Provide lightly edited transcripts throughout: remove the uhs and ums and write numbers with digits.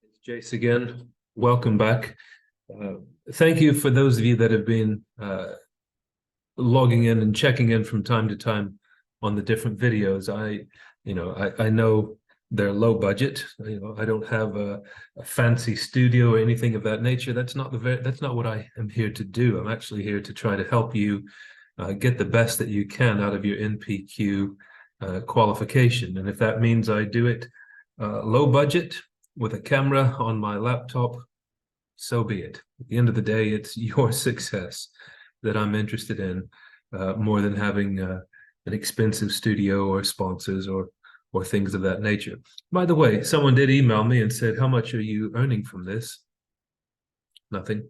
It's Jace again. Welcome back. Uh, Thank you for those of you that have been logging in and checking in from time to time on the different videos. I know they're low budget. I don't have a fancy studio or anything of that nature. That's not what I am here to do. I'm actually here to try to help you get the best that you can out of your NPQ qualification. And if that means I do it low budget with a camera on my laptop, so be it. At the end of the day, it's your success that I'm interested in, more than having an expensive studio or sponsors or things of that nature. By the way, someone did email me and said, "How much are you earning from this?" Nothing.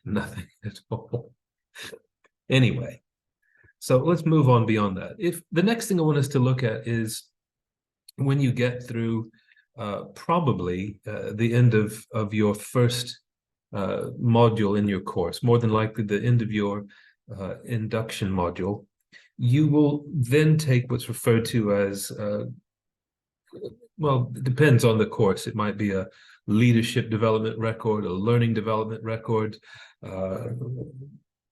Nothing at all. Anyway, so let's move on beyond that. If the next thing I want us to look at is when you get through probably the end of your first module in your course, more than likely the end of your induction module, you will then take what's referred to as, well, it depends on the course. It might be a leadership development record, a learning development record, a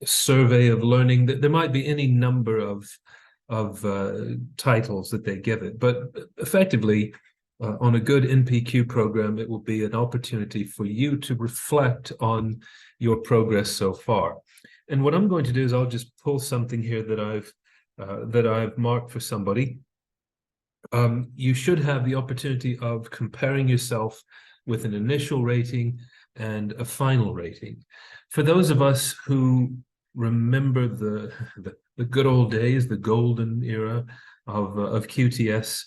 survey of learning. There might be any number of titles that they give it, but effectively, on a good NPQ program, it will be an opportunity for you to reflect on your progress so far. And what I'm going to do is I'll just pull something here that I've marked for somebody. You should have the opportunity of comparing yourself with an initial rating and a final rating. For those of us who remember the good old days, the golden era of QTS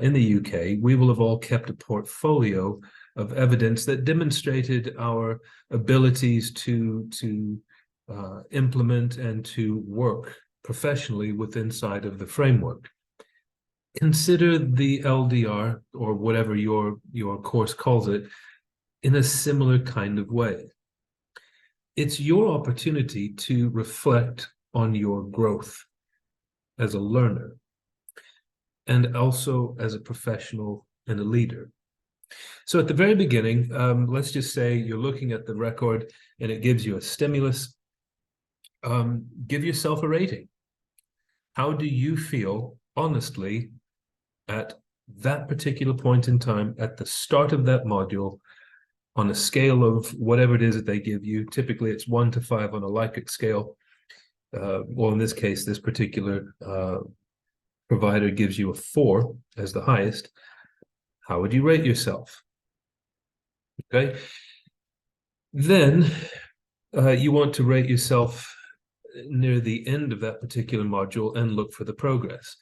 in the UK, we will have all kept a portfolio of evidence that demonstrated our abilities to implement and to work professionally inside of the framework. Consider the LDR, or whatever your course calls it, in a similar kind of way. It's your opportunity to reflect on your growth as a learner and also as a professional and a leader. So at the very beginning, let's just say you're looking at the record and it gives you a stimulus. Give yourself a rating. How do you feel, honestly, at that particular point in time, at the start of that module, on a scale of whatever it is that they give you? Typically, it's 1 to 5 on a Likert scale. Well, in this case, this particular provider gives you a 4 as the highest. How would you rate yourself? Okay. Then you want to rate yourself near the end of that particular module and look for the progress.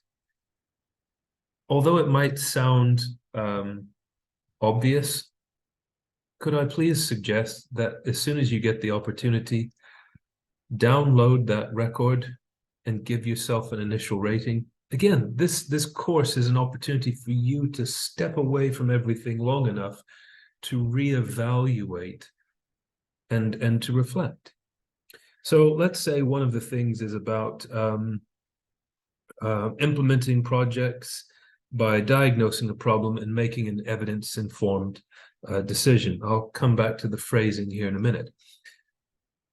Although it might sound obvious, could I please suggest that as soon as you get the opportunity, download that record and give yourself an initial rating? Again, this course is an opportunity for you to step away from everything long enough to reevaluate and to reflect. So let's say one of the things is about implementing projects by diagnosing a problem and making an evidence-informed decision. I'll come back to the phrasing here in a minute.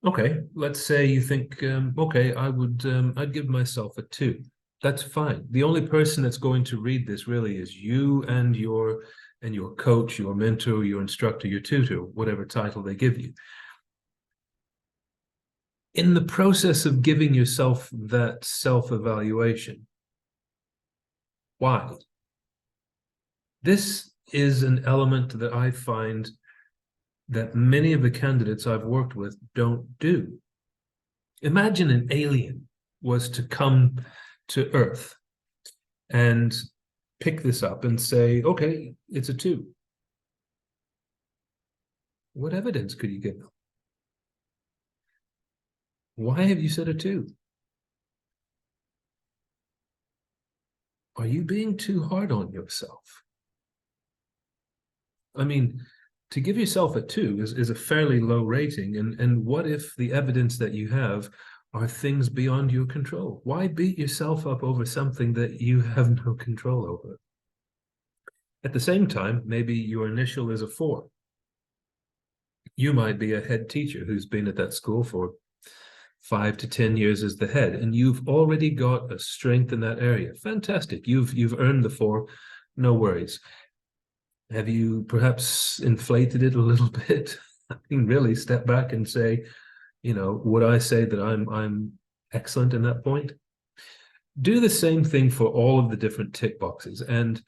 Okay, let's say you think, okay, I'd give myself a 2. That's fine. The only person that's going to read this really is you and your coach, your mentor, your instructor, your tutor, whatever title they give you. In the process of giving yourself that self-evaluation, why? This is an element that I find that many of the candidates I've worked with don't do. Imagine an alien was to come to Earth and pick this up and say, okay, it's a 2. What evidence could you give them? Why have you said a 2? Are you being too hard on yourself? I mean, to give yourself a 2 is a fairly low rating. And what if the evidence that you have are things beyond your control. Why beat yourself up over something that you have no control over? At the same time, maybe your initial is a 4. You might be a head teacher who's been at that school for 5 to 10 years as the head, and you've already got a strength in that area. Fantastic. You've earned the 4. No worries. Have you perhaps inflated it a little bit? I mean, really step back and say, would I say that I'm excellent in that point? Do the same thing for all of the different tick boxes. And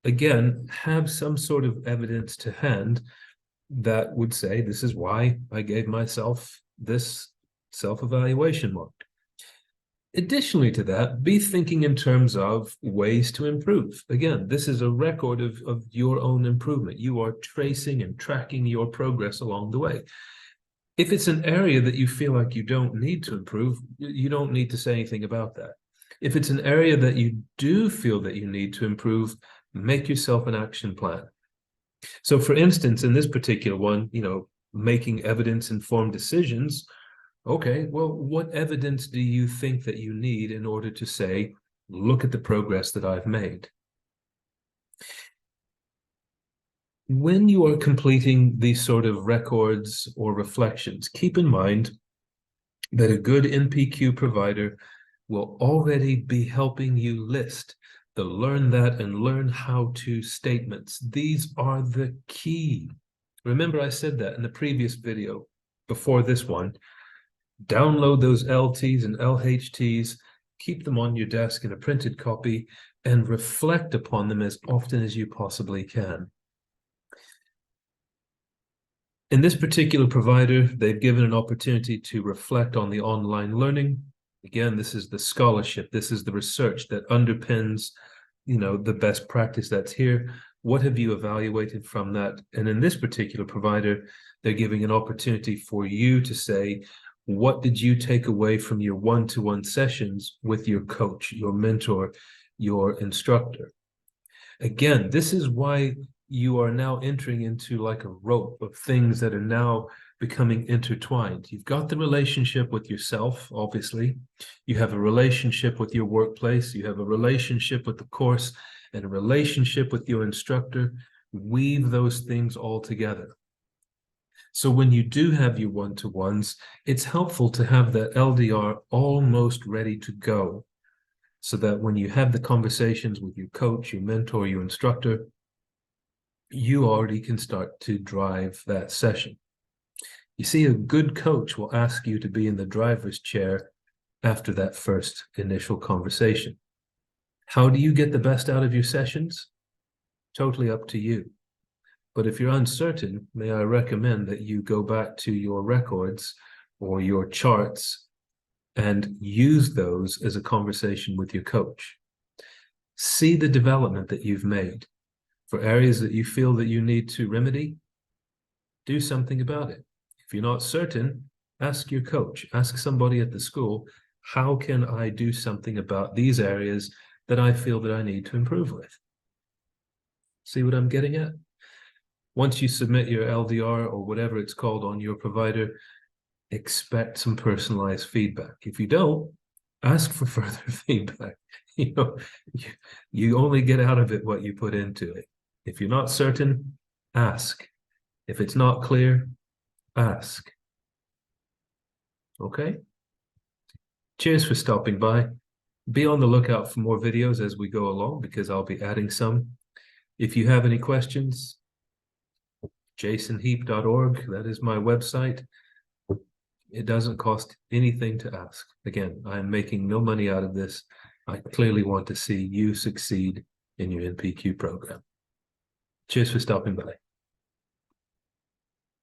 again, have some sort of evidence to hand that would say, this is why I gave myself this self-evaluation mark. Additionally to that, be thinking in terms of ways to improve. Again, this is a record of your own improvement. You are tracing and tracking your progress along the way. If it's an area that you feel like you don't need to improve, you don't need to say anything about that. If it's an area that you do feel that you need to improve, make yourself an action plan. So for instance, in this particular one, making evidence-informed decisions, okay, well, what evidence do you think that you need in order to say, look at the progress that I've made? When you are completing these sort of records or reflections, keep in mind that a good NPQ provider will already be helping you list the learn that and learn how to statements. These are the key. Remember, I said that in the previous video before this one. Download those LTs and LHTs, keep them on your desk in a printed copy, and reflect upon them as often as you possibly can. In this particular provider, they've given an opportunity to reflect on the online learning. Again, this is the scholarship. This is the research that underpins, the best practice that's here. What have you evaluated from that? And in this particular provider, they're giving an opportunity for you to say, what did you take away from your one-to-one sessions with your coach, your mentor, your instructor? Again, this is why you are now entering into like a rope of things that are now becoming intertwined. You've got the relationship with yourself, obviously. You have a relationship with your workplace. You have a relationship with the course and a relationship with your instructor. Weave those things all together. So when you do have your one-to-ones, it's helpful to have that LDR almost ready to go so that when you have the conversations with your coach, your mentor, your instructor, you already can start to drive that session. You see, a good coach will ask you to be in the driver's chair after that first initial conversation. How do you get the best out of your sessions? Totally up to you. But if you're uncertain, may I recommend that you go back to your records or your charts and use those as a conversation with your coach. See the development that you've made. For areas that you feel that you need to remedy, do something about it. If you're not certain, ask your coach, ask somebody at the school, how can I do something about these areas that I feel that I need to improve with? See what I'm getting at? Once you submit your LDR or whatever it's called on your provider, expect some personalized feedback. If you don't, ask for further feedback. You only get out of it what you put into it. If you're not certain, ask. If it's not clear, ask. Okay? Cheers for stopping by. Be on the lookout for more videos as we go along because I'll be adding some. If you have any questions, jasonheap.org, that is my website. It doesn't cost anything to ask. Again, I am making no money out of this. I clearly want to see you succeed in your NPQ program. Cheers for stopping by.